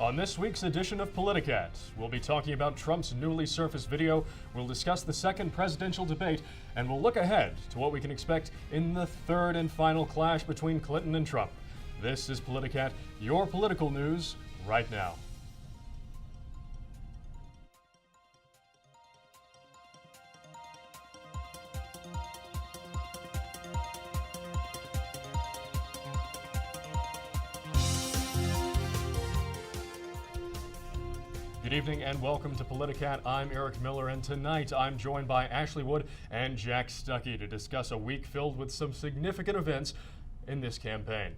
On this week's edition of Politicat, we'll be talking about Trump's newly surfaced video, we'll discuss the second presidential debate, and we'll look ahead to what we can expect in the third and final clash between Clinton and Trump. This is Politicat, your political news right now. Good evening and welcome to Politicat. I'm Eric Miller, and tonight I'm joined by Ashley Wood and Jack Stuckey to discuss a week filled with some significant events in this campaign.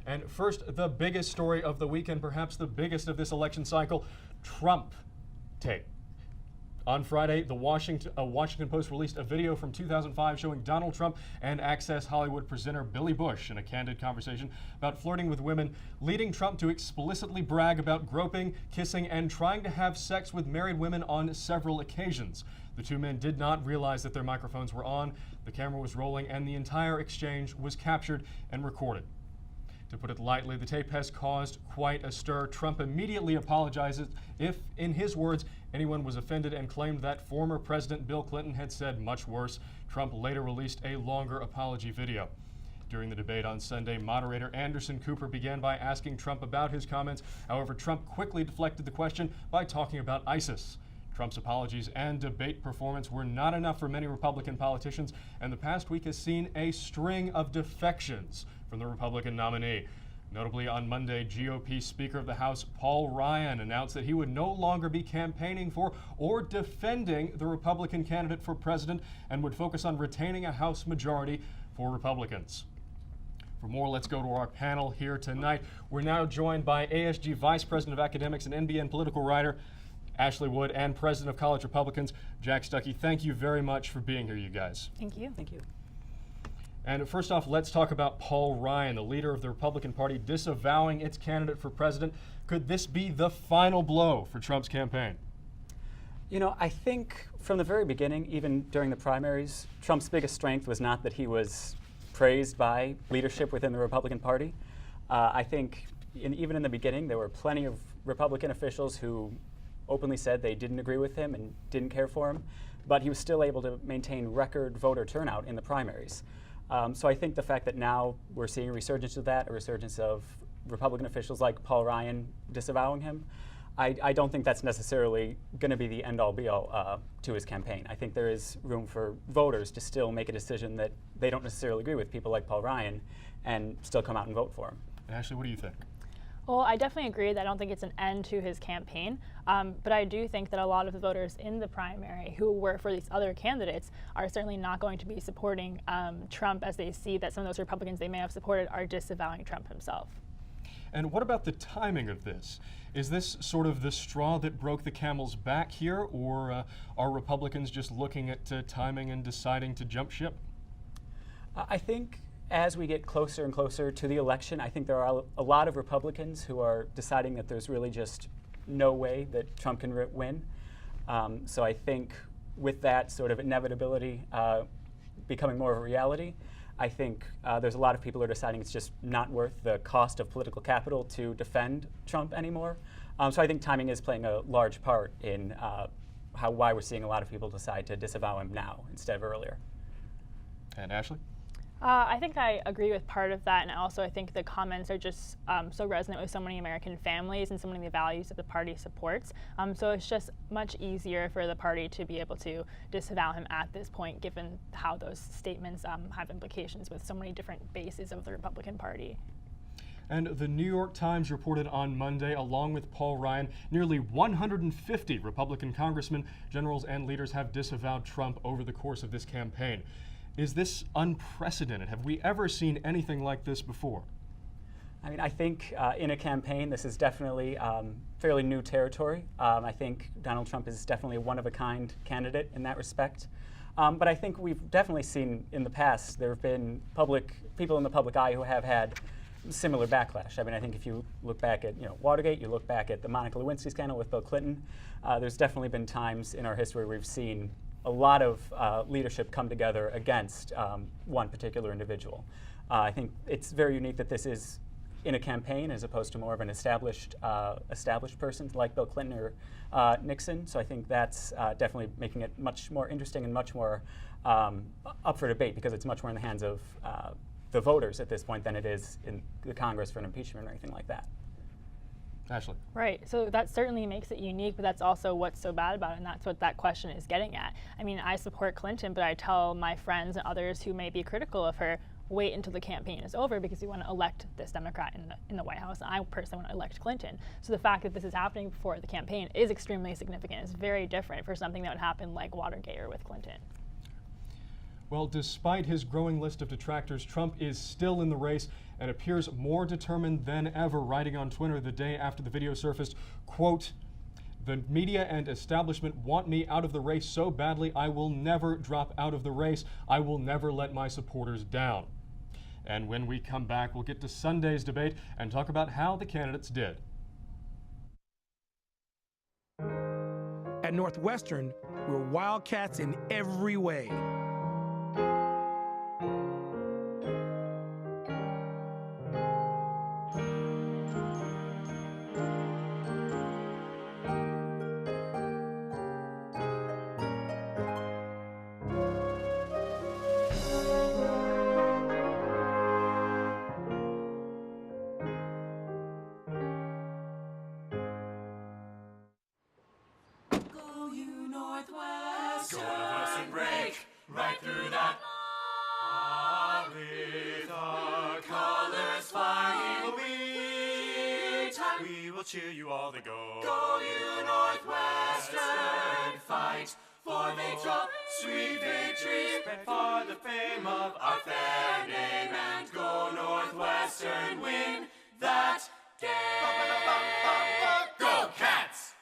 And first, the biggest story of the week, and perhaps the biggest of this election cycle, Trump tape. On Friday, the Washington Post released a video from 2005 showing Donald Trump and Access Hollywood presenter Billy Bush in a candid conversation about flirting with women, leading Trump to explicitly brag about groping, kissing, and trying to have sex with married women on several occasions. The two men did not realize that their microphones were on, the camera was rolling, and the entire exchange was captured and recorded. To put it lightly, the tape has caused quite a stir. Trump immediately apologizes if, in his words, anyone was offended, and claimed that former President Bill Clinton had said much worse. Trump later released a longer apology video. During the debate on Sunday, moderator Anderson Cooper began by asking Trump about his comments. However, Trump quickly deflected the question by talking about ISIS. Trump's apologies and debate performance were not enough for many Republican politicians, and the past week has seen a string of defections from the Republican nominee. Notably, on Monday, GOP Speaker of the House Paul Ryan announced that he would no longer be campaigning for or defending the Republican candidate for president and would focus on retaining a House majority for Republicans. For more, let's go to our panel here tonight. We're now joined by ASG Vice President of Academics and NBN political writer Ashley Wood and President of College Republicans Jack Stuckey. Thank you very much for being here, you guys. Thank you. Thank you. And first off, let's talk about Paul Ryan, the leader of the Republican Party, disavowing its candidate for president. Could this be the final blow for Trump's campaign? You know, I think from the very beginning, even during the primaries, Trump's biggest strength was not that he was praised by leadership within the Republican Party. I think even in the beginning, there were plenty of Republican officials who openly said they didn't agree with him and didn't care for him, but he was still able to maintain record voter turnout in the primaries. So I think the fact that now we're seeing a resurgence of that, a resurgence of Republican officials like Paul Ryan disavowing him, I don't think that's necessarily going to be the end-all be-all to his campaign. I think there is room for voters to still make a decision that they don't necessarily agree with people like Paul Ryan and still come out and vote for him. Ashley, what do you think? Well, I definitely agree that I don't think it's an end to his campaign, but I do think that a lot of the voters in the primary who were for these other candidates are certainly not going to be supporting Trump, as they see that some of those Republicans they may have supported are disavowing Trump himself. And what about the timing of this? Is this sort of the straw that broke the camel's back here, or are Republicans just looking at timing and deciding to jump ship? I think as we get closer and closer to the election, I think there are a lot of Republicans who are deciding that there's really just no way that Trump can win. So I think with that sort of inevitability becoming more of a reality, I think there's a lot of people who are deciding it's just not worth the cost of political capital to defend Trump anymore. So I think timing is playing a large part in why we're seeing a lot of people decide to disavow him now instead of earlier. And Ashley? I think I agree with part of that, and also I think the comments are just so resonant with so many American families and so many of the values that the party supports. So it's just much easier for the party to be able to disavow him at this point, given how those statements have implications with so many different bases of the Republican Party. And the New York Times reported on Monday, along with Paul Ryan, nearly 150 Republican congressmen, generals, and leaders have disavowed Trump over the course of this campaign. Is this unprecedented? Have we ever seen anything like this before? I mean, I think in a campaign, this is definitely fairly new territory. I think Donald Trump is definitely a one-of-a-kind candidate in that respect. But I think we've definitely seen in the past, there have been people in the public eye who have had similar backlash. I mean, I think if you look back at Watergate, you look back at the Monica Lewinsky scandal with Bill Clinton, there's definitely been times in our history where we've seen a lot of leadership come together against one particular individual. I think it's very unique that this is in a campaign as opposed to more of an established person like Bill Clinton or Nixon. So I think that's definitely making it much more interesting and much more up for debate, because it's much more in the hands of the voters at this point than it is in the Congress for an impeachment or anything like that. Ashley. Right, so that certainly makes it unique, but that's also what's so bad about it, and that's what that question is getting at. I mean, I support Clinton, but I tell my friends and others who may be critical of her, wait until the campaign is over, because we want to elect this Democrat in the White House, and I personally want to elect Clinton. So the fact that this is happening before the campaign is extremely significant. It's very different for something that would happen like Watergate or with Clinton. Well, despite his growing list of detractors, Trump is still in the race and appears more determined than ever, writing on Twitter the day after the video surfaced, quote, "The media and establishment want me out of the race so badly, I will never drop out of the race. I will never let my supporters down." And when we come back, we'll get to Sunday's debate and talk about how the candidates did. At Northwestern, we're Wildcats in every way. Northwestern break right through that. With our colors flying, we will cheer you all to go. Go you Northwestern, fight for victory, sweet victory, for the fame of our fair name, and go Northwestern, win that game. Go Cats!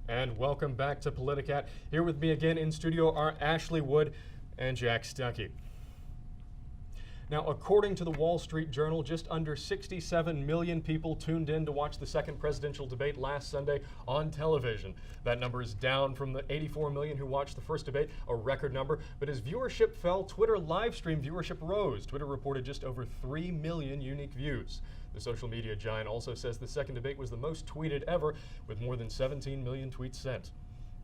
And welcome back to Politicat. Here with me again in studio are Ashley Wood and Jack Stuckey. Now, according to the Wall Street Journal, just under 67 million people tuned in to watch the second presidential debate last Sunday on television. That number is down from the 84 million who watched the first debate, a record number. But as viewership fell, Twitter live stream viewership rose. Twitter reported just over 3 million unique views. The social media giant also says the second debate was the most tweeted ever, with more than 17 million tweets sent.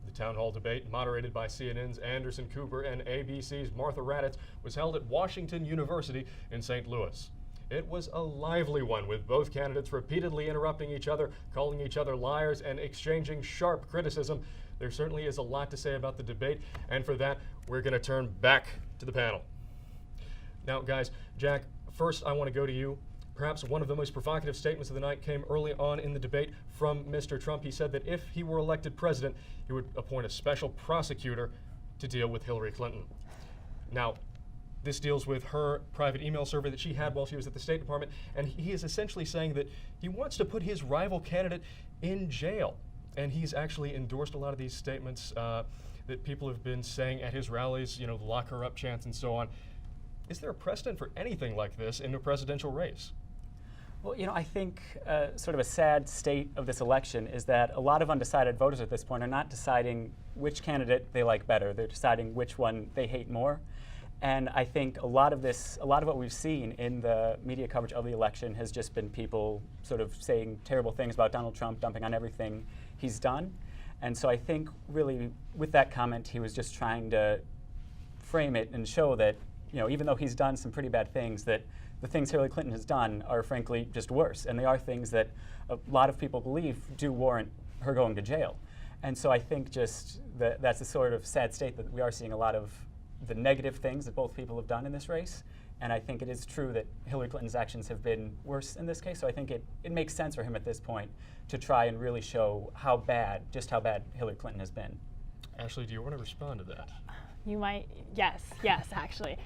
The town hall debate, moderated by CNN's Anderson Cooper and ABC's Martha Raddatz, was held at Washington University in St. Louis. It was a lively one, with both candidates repeatedly interrupting each other, calling each other liars, and exchanging sharp criticism. There certainly is a lot to say about the debate, and for that, we're going to turn back to the panel. Now, guys, Jack, first I want to go to you. Perhaps one of the most provocative statements of the night came early on in the debate from Mr. Trump. He said that if he were elected president, he would appoint a special prosecutor to deal with Hillary Clinton. Now, this deals with her private email survey that she had while she was at the State Department, and he is essentially saying that he wants to put his rival candidate in jail. And he's actually endorsed a lot of these statements that people have been saying at his rallies, you know, the lock her up chants and so on. Is there a precedent for anything like this in a presidential race? Well, you know, I think sort of a sad state of this election is that a lot of undecided voters at this point are not deciding which candidate they like better. They're deciding which one they hate more. And I think a lot of what we've seen in the media coverage of the election has just been people sort of saying terrible things about Donald Trump, dumping on everything he's done. And so I think really with that comment, he was just trying to frame it and show that, you know, even though he's done some pretty bad things, that the things Hillary Clinton has done are frankly just worse. And they are things that a lot of people believe do warrant her going to jail. And so I think just that's a sort of sad state that we are seeing a lot of the negative things that both people have done in this race. And I think it is true that Hillary Clinton's actions have been worse in this case. So I think it makes sense for him at this point to try and really show just how bad Hillary Clinton has been. Ashley, do you want to respond to that? You might, yes, actually.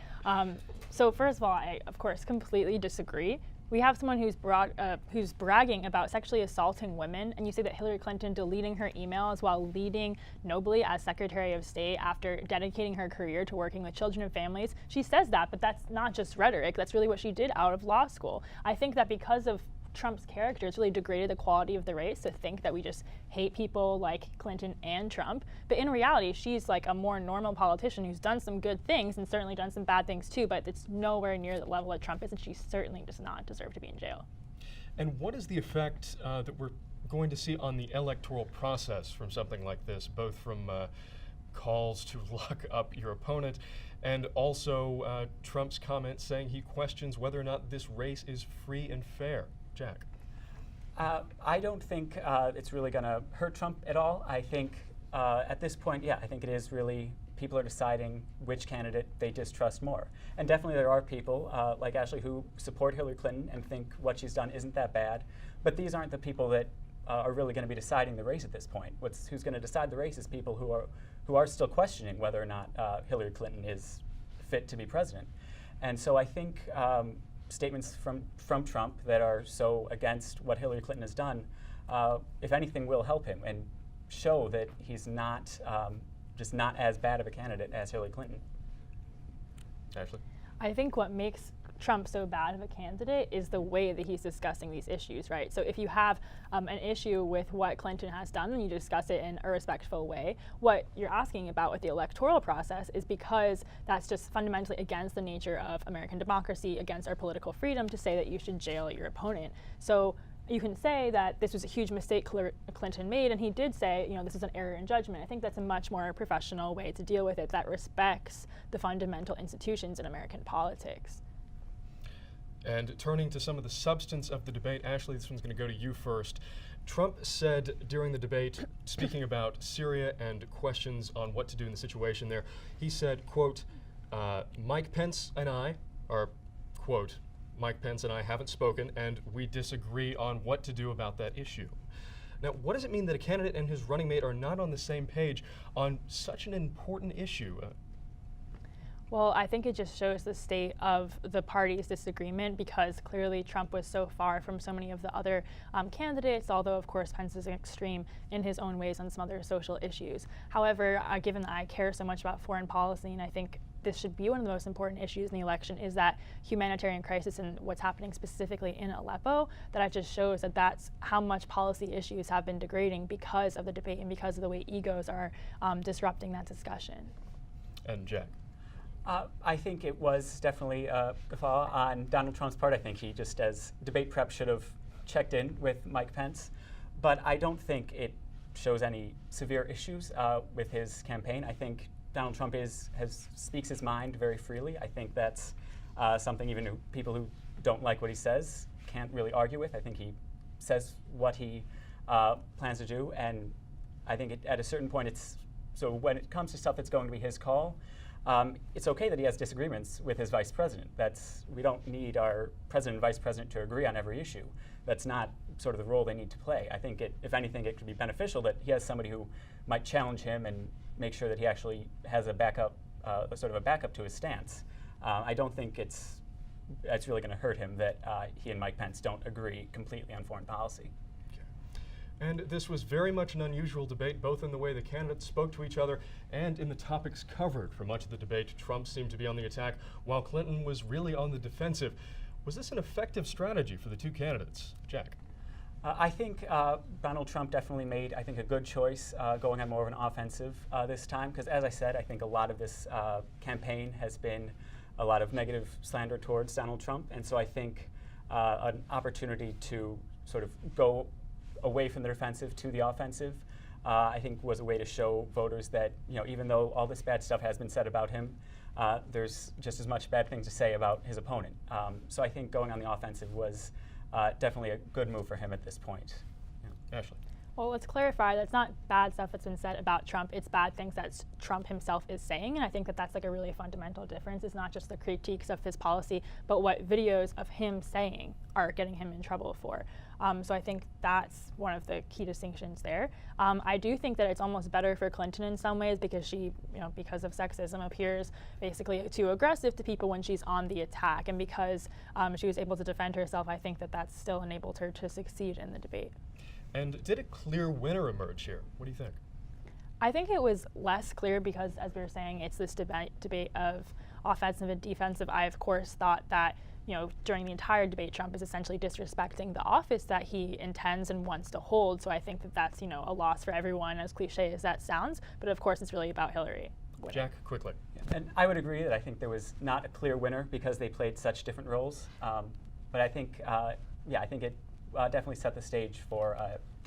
So first of all, I, of course, completely disagree. We have someone who's bragging about sexually assaulting women, and you say that Hillary Clinton deleting her emails while leading nobly as Secretary of State after dedicating her career to working with children and families. She says that, but that's not just rhetoric. That's really what she did out of law school. I think that because of Trump's character, it's really degraded the quality of the race to think that we just hate people like Clinton and Trump. But in reality, she's like a more normal politician who's done some good things and certainly done some bad things too, but it's nowhere near the level that Trump is, and she certainly does not deserve to be in jail. And what is the effect that we're going to see on the electoral process from something like this, both from calls to lock up your opponent and also Trump's comments saying he questions whether or not this race is free and fair? Jack? I don't think it's really going to hurt Trump at all. I think at this point, yeah, I think it is really people are deciding which candidate they distrust more. And definitely there are people like Ashley who support Hillary Clinton and think what she's done isn't that bad. But these aren't the people that are really going to be deciding the race at this point. Who's going to decide the race is people who are still questioning whether or not Hillary Clinton is fit to be president. And so I think statements from Trump that are so against what Hillary Clinton has done, if anything, will help him and show that he's not just not as bad of a candidate as Hillary Clinton. Ashley? I think what makes Trump so bad of a candidate is the way that he's discussing these issues, right? So if you have an issue with what Clinton has done, then you discuss it in a respectful way. What you're asking about with the electoral process is because that's just fundamentally against the nature of American democracy, against our political freedom to say that you should jail your opponent. So you can say that this was a huge mistake Clinton made, and he did say, this is an error in judgment. I think that's a much more professional way to deal with it that respects the fundamental institutions in American politics. And turning to some of the substance of the debate, Ashley, this one's going to go to you first. Trump said during the debate, speaking about Syria and questions on what to do in the situation there, he said, quote, Mike Pence and I are, quote, Mike Pence and I haven't spoken, and we disagree on what to do about that issue. Now, what does it mean that a candidate and his running mate are not on the same page on such an important issue? Well, I think it just shows the state of the party's disagreement because clearly Trump was so far from so many of the other candidates, although of course Pence is extreme in his own ways on some other social issues. However, given that I care so much about foreign policy, and I think this should be one of the most important issues in the election, is that humanitarian crisis and what's happening specifically in Aleppo, that it just shows that that's how much policy issues have been degrading because of the debate and because of the way egos are disrupting that discussion. And Jack? I think it was definitely a guffaw on Donald Trump's part. I think he just, as debate prep, should have checked in with Mike Pence. But I don't think it shows any severe issues with his campaign. I think Donald Trump speaks his mind very freely. I think that's something even people who don't like what he says can't really argue with. I think he says what he plans to do, and I think at a certain point so when it comes to stuff that's going to be his call, it's okay that he has disagreements with his vice president. We don't need our president and vice president to agree on every issue. That's not sort of the role they need to play. I think if anything, it could be beneficial that he has somebody who might challenge him and make sure that he actually has a backup, sort of a backup to his stance. I don't think it's really going to hurt him that he and Mike Pence don't agree completely on foreign policy. And this was very much an unusual debate, both in the way the candidates spoke to each other and in the topics covered. For much of the debate, Trump seemed to be on the attack, while Clinton was really on the defensive. Was this an effective strategy for the two candidates? Jack? I think Donald Trump definitely made, I think, a good choice going on more of an offensive this time, because as I said, I think a lot of this campaign has been a lot of negative slander towards Donald Trump, and so I think an opportunity to sort of go away from the defensive to the offensive, I think was a way to show voters that, even though all this bad stuff has been said about him, there's just as much bad things to say about his opponent. So I think going on the offensive was definitely a good move for him at this point. Yeah. Ashley? Well, let's clarify that's not bad stuff that's been said about Trump. It's bad things that Trump himself is saying, and I think that that's like a really fundamental difference. It's not just the critiques of his policy, but what videos of him saying are getting him in trouble for. So I think that's one of the key distinctions there. I do think that it's almost better for Clinton in some ways because she, because of sexism, appears basically too aggressive to people when she's on the attack, and because she was able to defend herself, I think that that's still enabled her to succeed in the debate. And did a clear winner emerge here? What do you think? I think it was less clear because, as we were saying, it's this debate of offensive and defensive. I, of course, thought that during the entire debate, Trump is essentially disrespecting the office that he intends and wants to hold. So I think that that's, a loss for everyone, as cliche as that sounds. But of course, it's really about Hillary. Jack, quickly. Yeah. And I would agree that I think there was not a clear winner because they played such different roles. But I think, I think it definitely set the stage for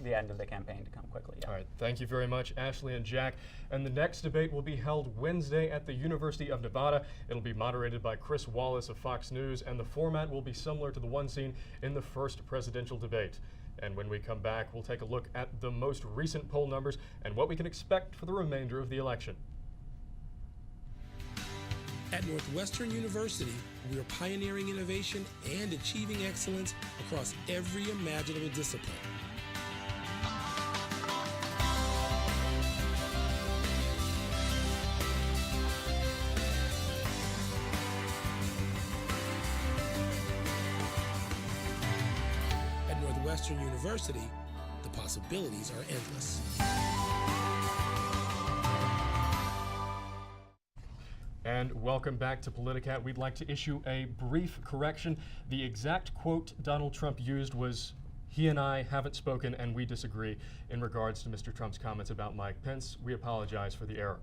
the end of the campaign to come quickly. Yeah. All right, thank you very much, Ashley and Jack. And the next debate will be held Wednesday at the University of Nevada. It'll be moderated by Chris Wallace of Fox News, and the format will be similar to the one seen in the first presidential debate. And when we come back, we'll take a look at the most recent poll numbers and what we can expect for the remainder of the election. At Northwestern University, we are pioneering innovation and achieving excellence across every imaginable discipline. At Northwestern University, the possibilities are endless. And welcome back to Politicat. We'd like to issue a brief correction. The exact quote Donald Trump used was, "He and I haven't spoken and we disagree," in regards to Mr. Trump's comments about Mike Pence. We apologize for the error.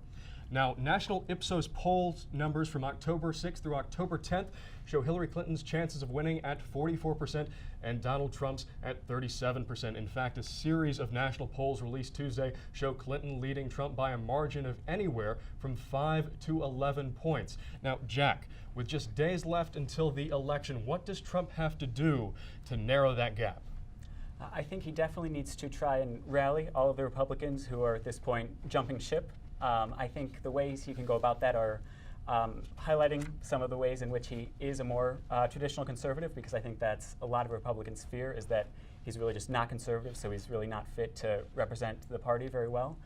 Now, national Ipsos poll numbers from October 6th through October 10th show Hillary Clinton's chances of winning at 44% and Donald Trump's at 37%. In fact, a series of national polls released Tuesday show Clinton leading Trump by a margin of anywhere from 5 to 11 points. Now, Jack, with just days left until the election, what does Trump have to do to narrow that gap? I think he definitely needs to try and rally all of the Republicans who are at this point jumping ship. I think the ways he can go about that are highlighting some of the ways in which he is a more traditional conservative, because I think that's a lot of Republicans' fear, is that he's really just not conservative, so he's really not fit to represent the party very well.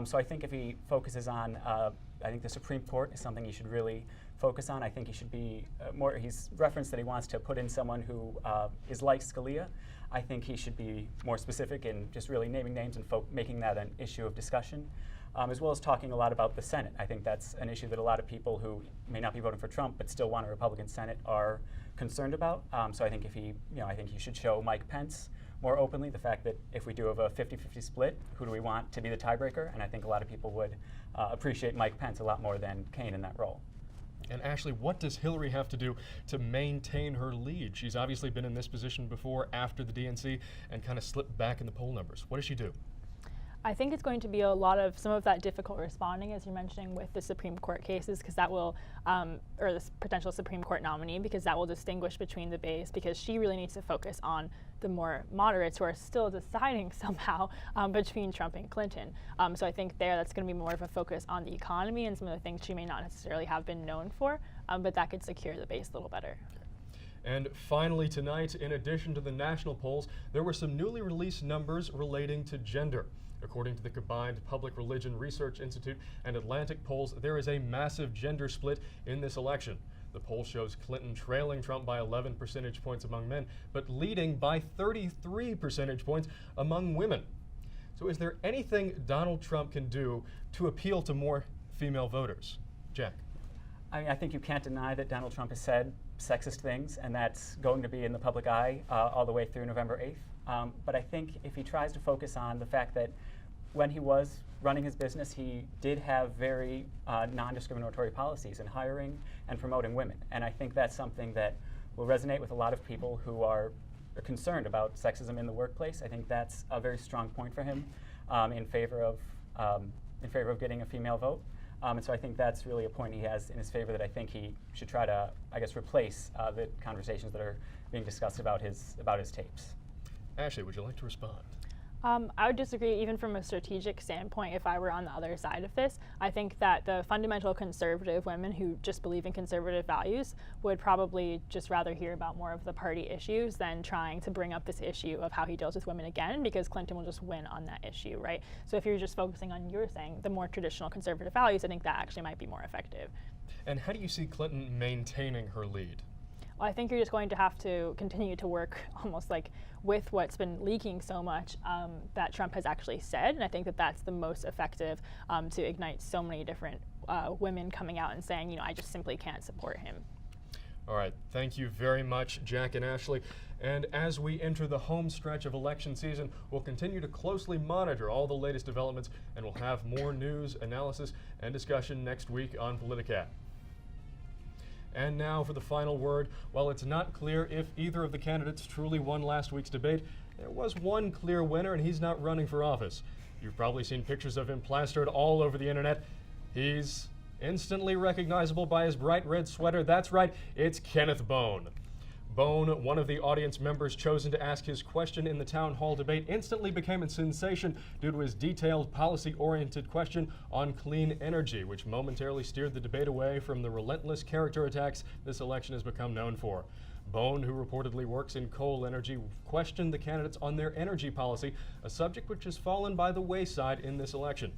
So I think if he focuses on, I think the Supreme Court is something he should really focus on. I think he should be more, he's referenced that he wants to put in someone who is like Scalia. I think he should be more specific in just really naming names and making that an issue of discussion. As well as talking a lot about the Senate. I think that's an issue that a lot of people who may not be voting for Trump but still want a Republican Senate are concerned about. So I think if he, I think he should show Mike Pence more openly the fact that if we do have a 50-50 split, who do we want to be the tiebreaker? And I think a lot of people would appreciate Mike Pence a lot more than Kaine in that role. And Ashley, what does Hillary have to do to maintain her lead? She's obviously been in this position before after the DNC and kind of slipped back in the poll numbers. What does she do? I think it's going to be a lot of some of that difficult responding, as you're mentioning, with the Supreme Court cases, because that will, or this potential Supreme Court nominee, because that will distinguish between the base, because she really needs to focus on the more moderates who are still deciding somehow between Trump and Clinton. So I think that's going to be more of a focus on the economy and some of the things she may not necessarily have been known for, but that could secure the base a little better. And finally tonight, in addition to the national polls, there were some newly released numbers relating to gender. According to the combined Public Religion Research Institute and Atlantic polls, there is a massive gender split in this election. The poll shows Clinton trailing Trump by 11 percentage points among men, but leading by 33 percentage points among women. So is there anything Donald Trump can do to appeal to more female voters? Jack. I think you can't deny that Donald Trump has said sexist things, and that's going to be in the public eye all the way through November 8th. But I think if he tries to focus on the fact that when he was running his business, he did have very non-discriminatory policies in hiring and promoting women. And I think that's something that will resonate with a lot of people who are concerned about sexism in the workplace. I think that's a very strong point for him in favor of getting a female vote. And so I think that's really a point he has in his favor that I think he should try to, replace the conversations that are being discussed about his tapes. Ashley, would you like to respond? I would disagree even from a strategic standpoint if I were on the other side of this. I think that the fundamental conservative women who just believe in conservative values would probably just rather hear about more of the party issues than trying to bring up this issue of how he deals with women again, because Clinton will just win on that issue, right? So if you're just focusing on, you're saying, the more traditional conservative values, I think that actually might be more effective. And how do you see Clinton maintaining her lead? Well, I think you're just going to have to continue to work almost like with what's been leaking so much that Trump has actually said, and I think that that's the most effective to ignite so many different women coming out and saying, I just simply can't support him. All right, thank you very much, Jack and Ashley. And as we enter the home stretch of election season, we'll continue to closely monitor all the latest developments, and we'll have more news, analysis, and discussion next week on Politicat. And now for the final word. While it's not clear if either of the candidates truly won last week's debate, there was one clear winner, and he's not running for office. You've probably seen pictures of him plastered all over the internet. He's instantly recognizable by his bright red sweater. That's right, it's Kenneth Bone. Bone, one of the audience members chosen to ask his question in the town hall debate, instantly became a sensation due to his detailed, policy-oriented question on clean energy, which momentarily steered the debate away from the relentless character attacks this election has become known for. Bone, who reportedly works in coal energy, questioned the candidates on their energy policy, a subject which has fallen by the wayside in this election.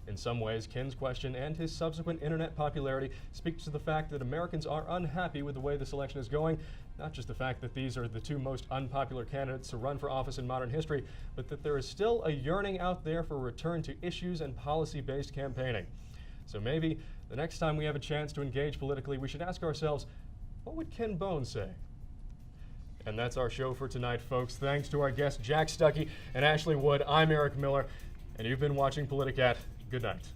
In some ways, Ken's question and his subsequent internet popularity speaks to the fact that Americans are unhappy with the way this election is going, not just the fact that these are the two most unpopular candidates to run for office in modern history, but that there is still a yearning out there for a return to issues and policy-based campaigning. So maybe the next time we have a chance to engage politically, we should ask ourselves, what would Ken Bone say? And that's our show for tonight, folks. Thanks to our guests, Jack Stuckey and Ashley Wood. I'm Eric Miller, and you've been watching Politicat. Good night.